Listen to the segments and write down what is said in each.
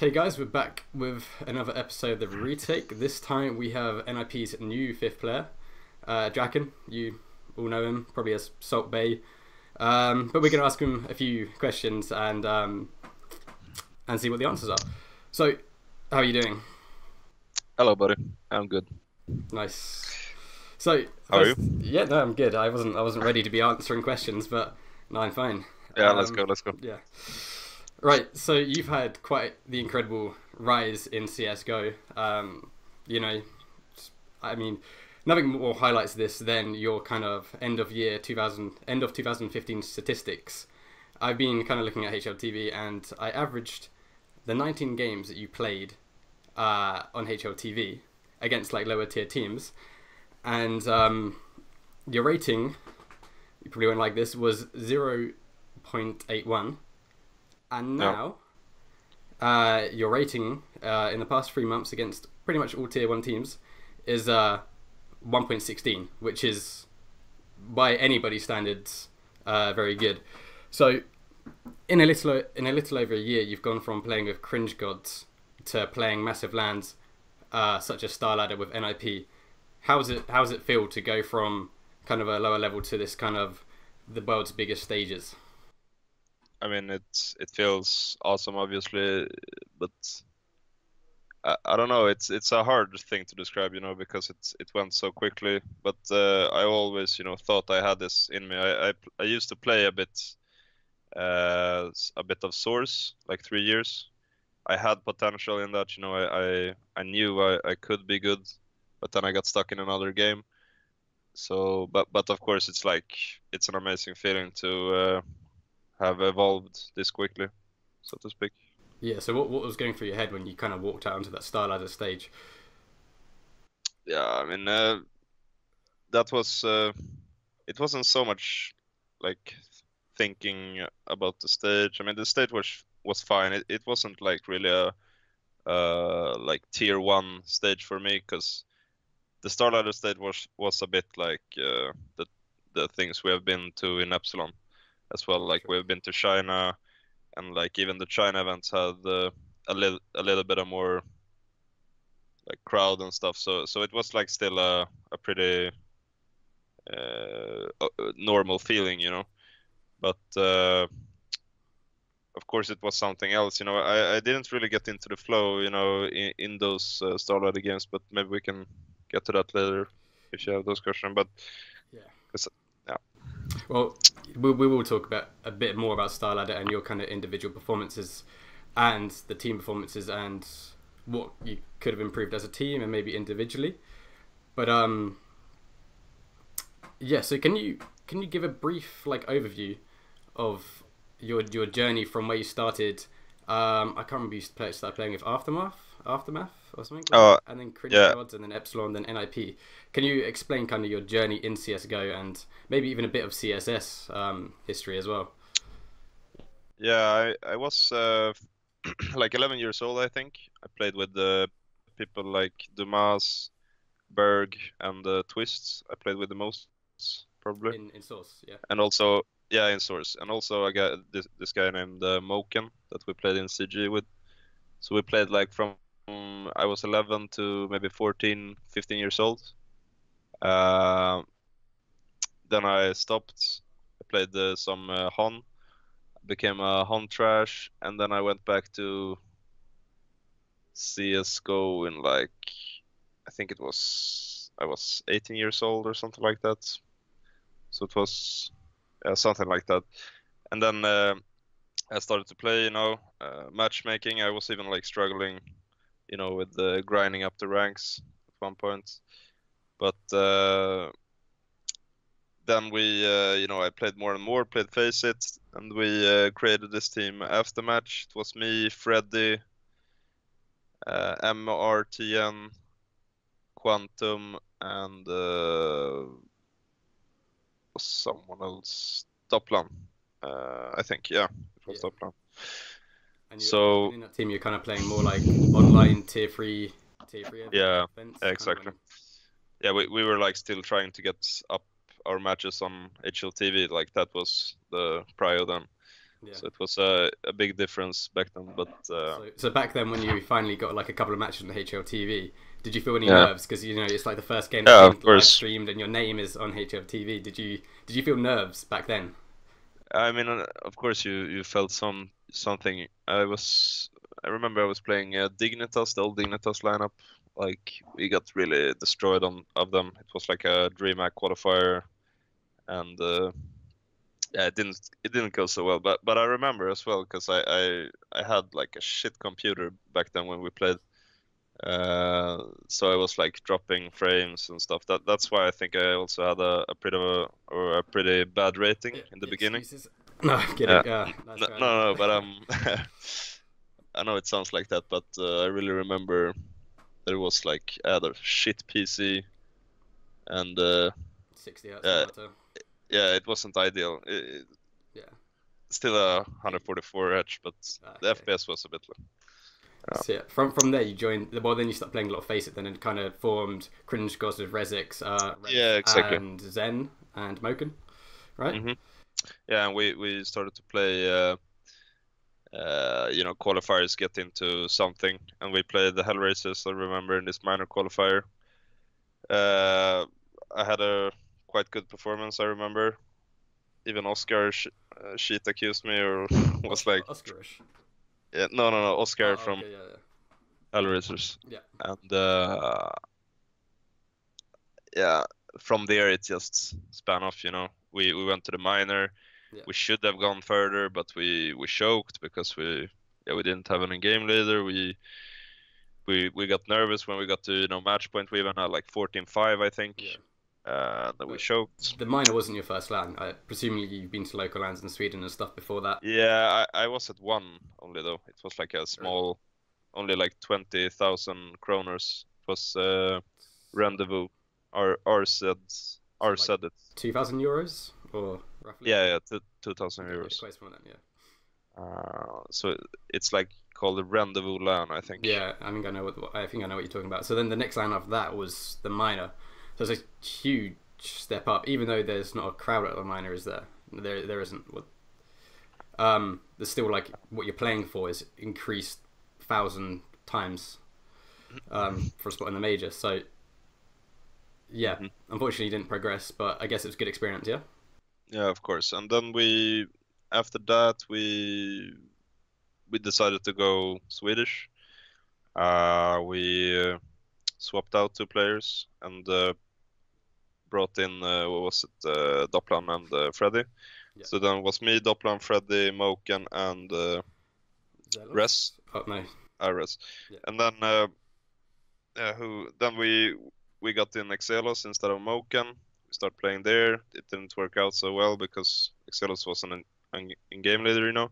Hey guys, we're back with another episode of the retake. This time we have NiP's new fifth player, Draken. You all know him, probably as Salt Bay. But we're going to ask him a few questions and see what the answers are. So, how are you doing? Hello, buddy. I'm good. Nice. So, How are first, you? yeah, no, I'm good. I wasn't ready to be answering questions, but no, I'm fine. Yeah, let's go. Let's go. Yeah. Right, so you've had quite the incredible rise in CSGO. You know, I mean, nothing more highlights this than your kind of end of 2015 statistics. I've been kind of looking at HLTV, and I averaged the 19 games that you played on HLTV against like lower tier teams, and your rating, you probably won't like this, was 0.81. And now, your rating in the past 3 months against pretty much all tier 1 teams is 1.16, which is, by anybody's standards, very good. So, in a little over a year, you've gone from playing with cringe gods to playing massive lands, such as Star Ladder with NiP. How's it feel to go from kind of a lower level to this kind of the world's biggest stages? I mean, it feels awesome, obviously, but I don't know. It's a hard thing to describe, because it went so quickly. But I always, thought I had this in me. I used to play a bit of Source, like 3 years. I had potential in that, I knew I could be good, but then I got stuck in another game. So, but of course, it's an amazing feeling to have evolved this quickly, so to speak. Yeah, so what was going through your head when you kind of walked out onto that Star Ladder stage? Yeah, I mean, that was it wasn't so much like thinking about the stage. I mean, the stage was fine. It wasn't like really a like tier 1 stage for me, because the Star Ladder stage was a bit like the things we have been to in Epsilon as well. Like, Sure. we've been to China, and like even the China events had a little bit of more like crowd and stuff. So it was like still a pretty normal feeling, But of course it was something else. I didn't really get into the flow, in those Starlight games. But maybe we can get to that later if you have those questions. But Yeah. 'cause, yeah, Well, we will talk about a bit more about Star Ladder and your kind of individual performances and the team performances and what you could have improved as a team and maybe individually. But yeah. So can you give a brief like overview of your journey from where you started? I can't remember, you started playing with Aftermath or something, was it? oh And then Cringe yeah, Gods, and then Epsilon, then NiP. Can you explain kind of your journey in CS:GO and maybe even a bit of CSS history as well? yeah. I was like 11 years old, I think. I played with people like Dumas, Berg, and Twists. I played with the most, probably. In Source, yeah. And also, yeah, in Source. And also I got this guy named Moken that we played in CG with. So we played like from I was 11 to maybe 14, 15 years old. Uh, then I stopped. I played some Hon, became a Hon trash, and then I went back to CSGO in like, I think I was 18 years old or something like that. So it was something like that. And then I started to play, matchmaking. I was even like struggling, with grinding up the ranks at one point. But then I played more and more, played Face It, and we created this team after match. It was me, Freddy, MRTN, Quantum, and was someone else. Toplan, I think. Yeah, it was Yeah. Toplan. And So in that team, you're kind of playing more like online tier three yeah, events, kind of exactly. running. Yeah, we were like still trying to get up our matches on HLTV. Like, that was the prio then. Yeah. So it was a big difference back then. But So back then, when you finally got like a couple of matches on the HLTV, did you feel any yeah, nerves? Because it's like the first game that's yeah, being of live course. streamed and your name is on HLTV. Did you feel nerves back then? I mean, of course, you felt something. I remember I was playing Dignitas, the old Dignitas lineup. Like we got really destroyed on of them. It was like a DreamHack qualifier, and yeah, it didn't go so well. But I remember as well because I had like a shit computer back then when we played. So I was like dropping frames and stuff. That's why I think I also had a pretty bad rating in the beginning. Excuses. No, I'm kidding. Yeah, That's fair enough. no, but I know it sounds like that, but I really remember there was like I had a shit PC, and 60 hertz uh, monitor. yeah, it wasn't ideal. Yeah. Still a 144 Hz, but the Okay. FPS was a bit low. So yeah, from there you joined. Well, then you started playing a lot of Face It. Then it kind of formed Cringe Gods with Rezix, Yeah, exactly. and Zen and Moken, right? hmm Yeah, and we started to play. Qualifiers get into something, and we played the Hell Races. I remember in this minor qualifier, I had a quite good performance. I remember even Oscar sheet accused me or was like, Oscarish. yeah, no, Oscar Oh, from okay, yeah, Hell Racers, yeah. and yeah, from there it just span off. We went to the minor. Yeah. We should have gone further, but we choked because we didn't have any game leader. We got nervous when we got to match point. We even had like 14-5, I think. Yeah. And then we But choked. the minor wasn't your first LAN. Presumably you've been to local LANs in Sweden and stuff before that. Yeah, I was at one only though. It was like a small, only like 20,000 kroners. It was rendezvous. R said it. 2,000 euros or roughly. Yeah, 2,000 Okay, yeah, euros. quite small then. Yeah. So it's like called the rendezvous LAN, I think. Yeah, I think I know what you're talking about. So then the next LAN after that was the minor. So it's a huge step up, even though there's not a crowd at the minor, is there? There isn't. There's still like what you're playing for is increased 1,000 times for a spot in the major. So yeah, unfortunately, you didn't progress, but I guess it was a good experience. Yeah. Yeah, of course. And then after that, we decided to go Swedish. We swapped out 2 players and brought in what was it, Doplan and Freddy. Yeah. So then it was me, Doplan, Freddy, Moken, and Res. Oh no. Res. Yeah. And then we got in Exelos instead of Moken. We started playing there. It didn't work out so well because Exelos wasn't in game leader.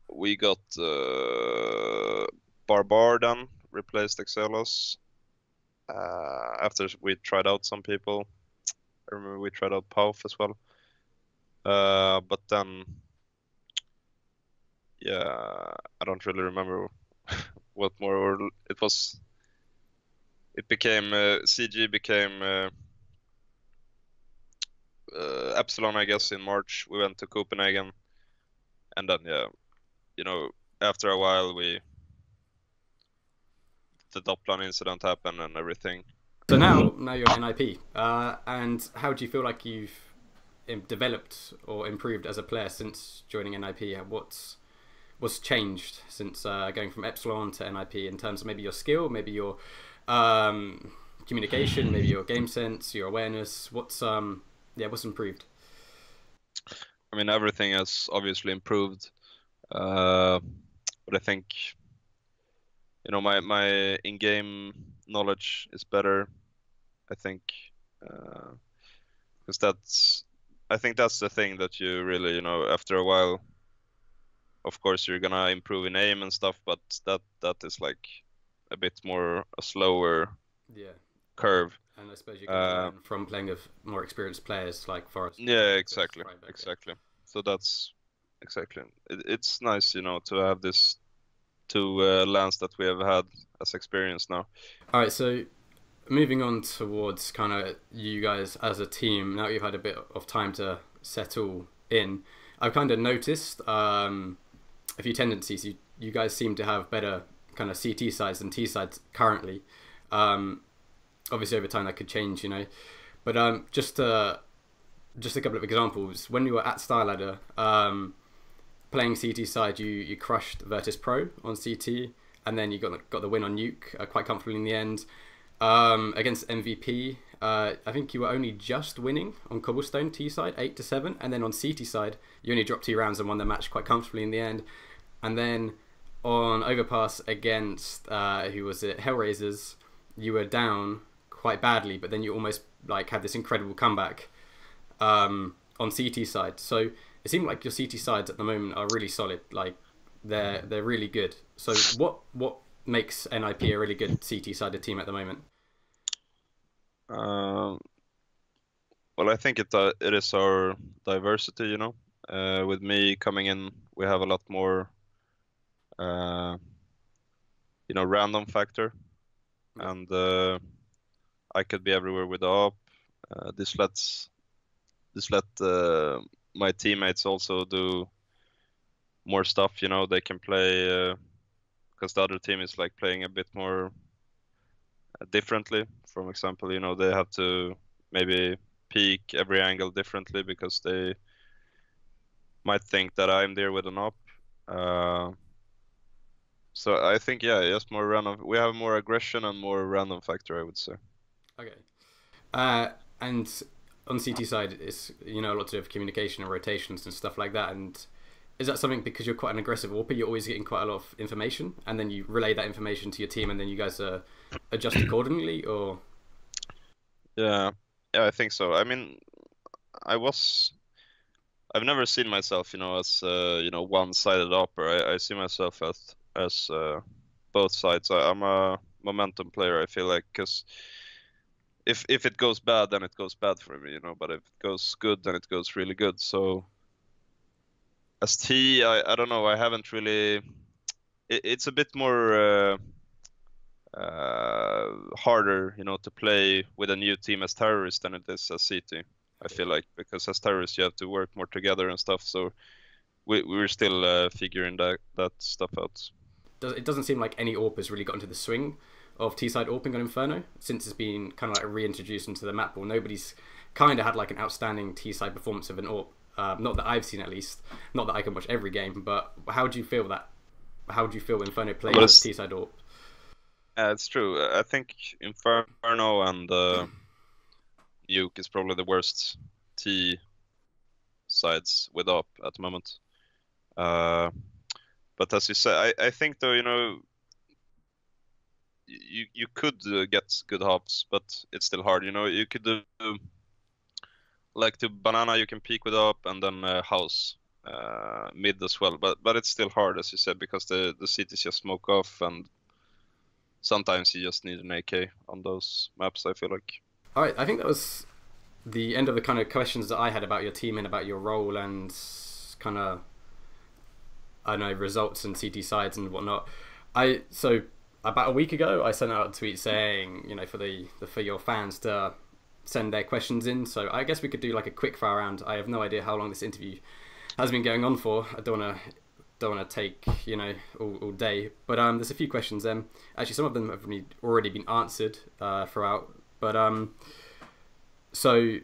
We got Barbar then replaced Exelos. After we tried out some people. I remember we tried out Pauf as well. But then, yeah, I don't really remember what more. It became CG became Epsilon, I guess, in March. We went to Copenhagen, and then after a while the Doppler incident happened and everything. So now you're an NiP, and how do you feel like you've developed or improved as a player since joining NiP? What's changed since going from Epsilon to NiP in terms of maybe your skill, maybe your communication, maybe your game sense, your awareness? What's improved? I mean, everything has obviously improved, but I think my in-game knowledge is better. I think because I think that's the thing that you really after a while. Of course, you're gonna improve in aim and stuff, but that is like a bit more a slower curve. And I suppose you can learn from playing with more experienced players like Forrest. Yeah, exactly. So that's exactly. It's nice, to have this 2 lands that we have had as experience now. All right, so moving on towards kind of you guys as a team. Now you've had a bit of time to settle in. I've kind of noticed a few tendencies. You guys seem to have better kind of CT sides than T sides currently. Obviously, over time that could change, you know. But just a couple of examples. When you were at StarLadder, playing CT side, you crushed Virtus Pro on CT, and then you got the win on Nuke quite comfortably in the end. Against MVP, I think you were only just winning on Cobblestone T side, 8-7, and then on CT side, you only dropped 2 rounds and won the match quite comfortably in the end. And then on Overpass against who was it, Hellraisers, you were down quite badly, but then you almost like had this incredible comeback on CT side. So it seemed like your CT sides at the moment are really solid. Like they're really good. So what makes NiP a really good CT sided team at the moment? Well, I think it is our diversity, you know. With me coming in, we have a lot more, you know, random factor, and I could be everywhere with the op. This let my teammates also do more stuff, you know. They can play because the other team is like playing a bit more differently. For example, you know, they have to maybe peek every angle differently because they might think that I'm there with an op. So I think, yeah, just more random. We have more aggression and more random factor, I would say. Okay. And on CT side, it's, you know, a lot to do with communication and rotations and stuff like that. And is that something because you're quite an aggressive AWPer, you're always getting quite a lot of information, and then you relay that information to your team, and then you guys adjust accordingly, or? Yeah, yeah, I think so. I mean, I've never seen myself, you know, as you know, one-sided AWPer. I see myself as both sides. I'm a momentum player, I feel like, because if it goes bad, then it goes bad for me, you know. But if it goes good, then it goes really good. So as T, I don't know. I haven't really. It's a bit more harder, you know, to play with a new team as terrorist than it is as CT. I feel like, because as terrorists you have to work more together and stuff. So we're still figuring that stuff out. It doesn't seem like any AWP has really got into the swing of T-side AWPing on Inferno since it's been kind of like reintroduced into the map. Or nobody's kind of had like an outstanding T-side performance of an AWP. Not that I've seen, at least. Not that I can watch every game, but how do you feel that? How do you feel Inferno plays as T-side AWP? It's true. I think Inferno and Nuke is probably the worst T sides with AWP at the moment. But as you say, I think though, you know, you could get good hops, but it's still hard. You know, you could do like to banana, you can peek with up, and then house mid as well. But it's still hard, as you said, because the cities just smoke off, and sometimes you just need an AK on those maps, I feel like. All right, I think that was the end of the kind of questions that I had about your team and about your role and kind of, I don't know, results and CT sides and whatnot. So about a week ago, I sent out a tweet saying, you know, for your fans to send their questions in. So I guess we could do like a quick fire round. I have no idea how long this interview has been going on for. I don't want to take, you know, all day. But there's a few questions. Actually, some of them have already been answered throughout. But so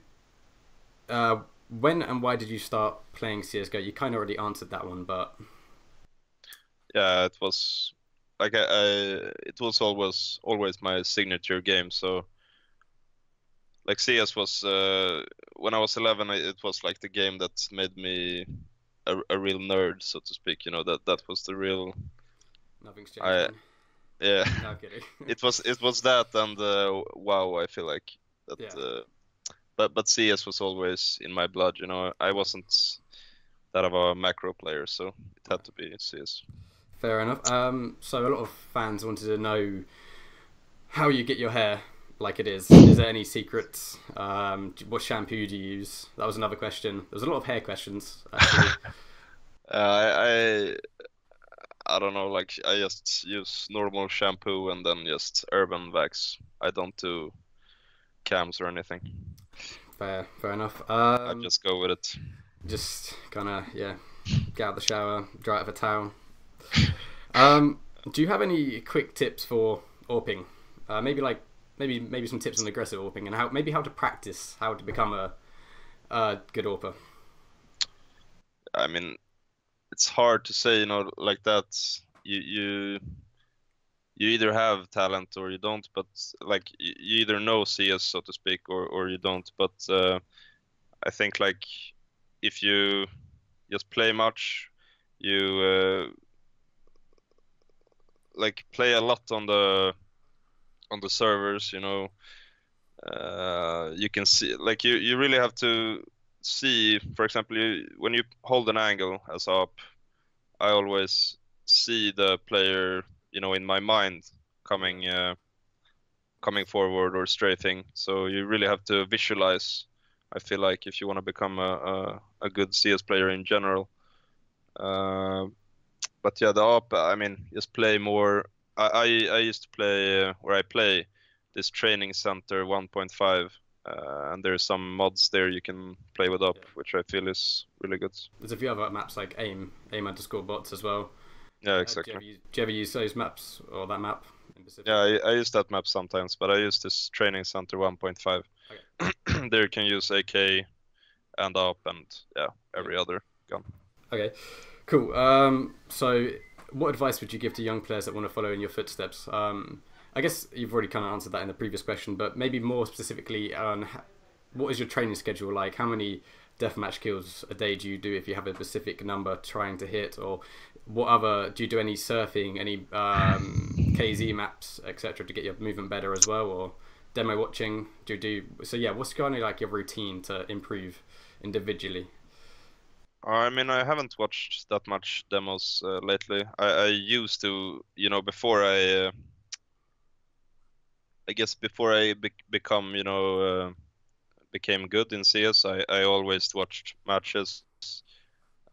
when and why did you start playing CSGO? You kind of already answered that one, but yeah, it was like it was always my signature game. So like CS was when I was 11, it was like the game that made me a real nerd, so to speak. You know, that was the real. Nothing's changed. Man. Yeah. No, I'm kidding. it was that, and WoW. I feel like that. Yeah. But CS was always in my blood. You know, I wasn't that of a macro player, so it had to be CS. Fair enough. So a lot of fans wanted to know how you get your hair like it is. Is there any secrets? What shampoo do you use? That was another question. There's a lot of hair questions, actually. I don't know. Like, I just use normal shampoo and then just urban wax. I don't do cams or anything. Fair enough. I just go with it. Just kind of get out the shower, dry out of a towel. Do you have any quick tips for AWPing? Maybe some tips on aggressive AWPing and how to practice how to become a good AWPer. I mean, it's hard to say, like that. You either have talent or you don't, but like you either know CS, so to speak, or you don't. But I think like if you just play much, you like play a lot on the servers, you can see like you really have to see, for example, when you hold an angle as up, I always see the player, in my mind coming forward or strafing. So you really have to visualize. I feel like if you want to become a good CS player in general. But yeah, the op, I mean, just play more. I used to play, or I play this training center 1.5, and there's some mods there you can play with up, which I feel is really good. There's a few other maps like aim _bots as well. Yeah, exactly. Do you ever use those maps or that map in specific? Yeah, I use that map sometimes, but I use this training center 1.5. Okay. There you can use AK and up and every other gun. Okay, cool. So what advice would you give to young players that want to follow in your footsteps? I guess you've already kind of answered that in the previous question, but maybe more specifically on what is your training schedule like? How many deathmatch kills a day do you do if you have a specific number trying to hit? Or what other, do you do any surfing, any KZ maps, etc. to get your movement better as well? Or demo watching? What's kind of like your routine to improve individually? I mean, I haven't watched that much demos lately. I used to, before I guess before I become, became good in CS, I always watched matches.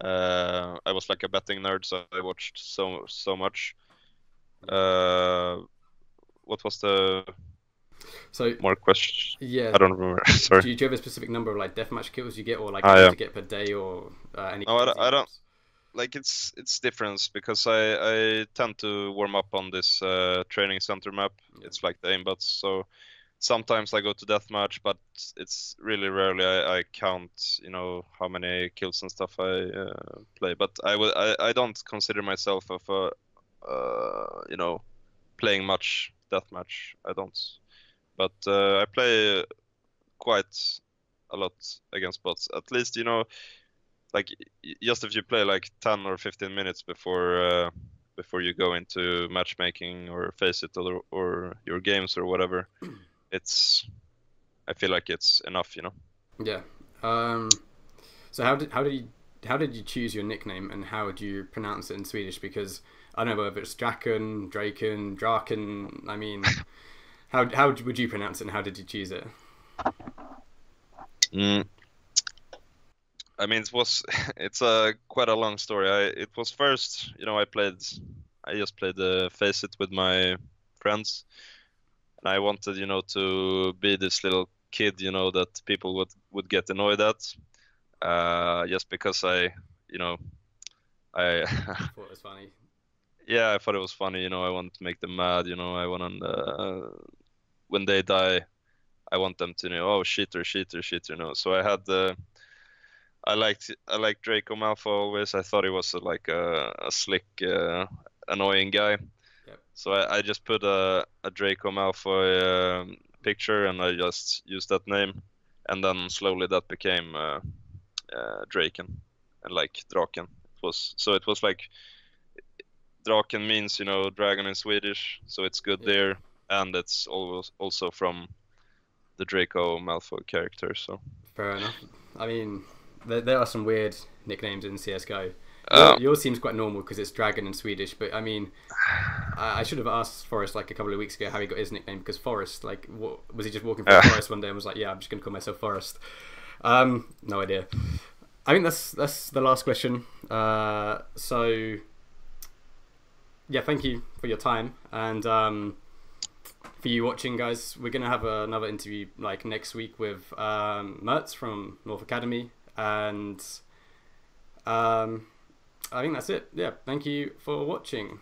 I was like a betting nerd, so I watched so much. What was the more question? Yeah, I don't remember. Sorry. Do you have a specific number of like deathmatch kills you get, or like you get per day, or any? No, I don't. Like it's different because I tend to warm up on this training center map. Yeah. It's like the aimbots, so sometimes I go to deathmatch, but it's really rarely I count, how many kills and stuff I play. But I don't consider myself of a playing much deathmatch. I don't, but I play quite a lot against bots. At least like just if you play like 10 or 15 minutes before you go into matchmaking or face it or your games or whatever, I feel like it's enough, Yeah. So how did you choose your nickname, and how do you pronounce it in Swedish? Because I don't know whether it's Draken. I mean, how would you pronounce it, and how did you choose it? I mean, it's quite a long story. It was first, I just played Face It with my friends, and I wanted, to be this little kid, that people would get annoyed at, just because I thought it was funny. Yeah, I thought it was funny. I wanted to make them mad. I want when they die, I want them to know, oh, cheater. So I had I liked Draco Malfoy always. I thought he was like a slick, annoying guy. Yep. So I just put a Draco Malfoy picture, and I just used that name, and then slowly that became Draken, and like Draken. It was like Draken means dragon in Swedish, so it's good there, and it's also from the Draco Malfoy character. So fair enough. I mean, there are some weird nicknames in CSGO. Yours seems quite normal because it's dragon in Swedish, but I mean, I should have asked Forrest like a couple of weeks ago how he got his nickname, because Forrest, like, was he just walking through the forest one day and was like, yeah, I'm just going to call myself Forrest? No idea. I think that's the last question. So yeah, thank you for your time, and for you watching, guys. We're gonna have another interview like next week with Mertz from North Academy, and I think that's it. Yeah, thank you for watching.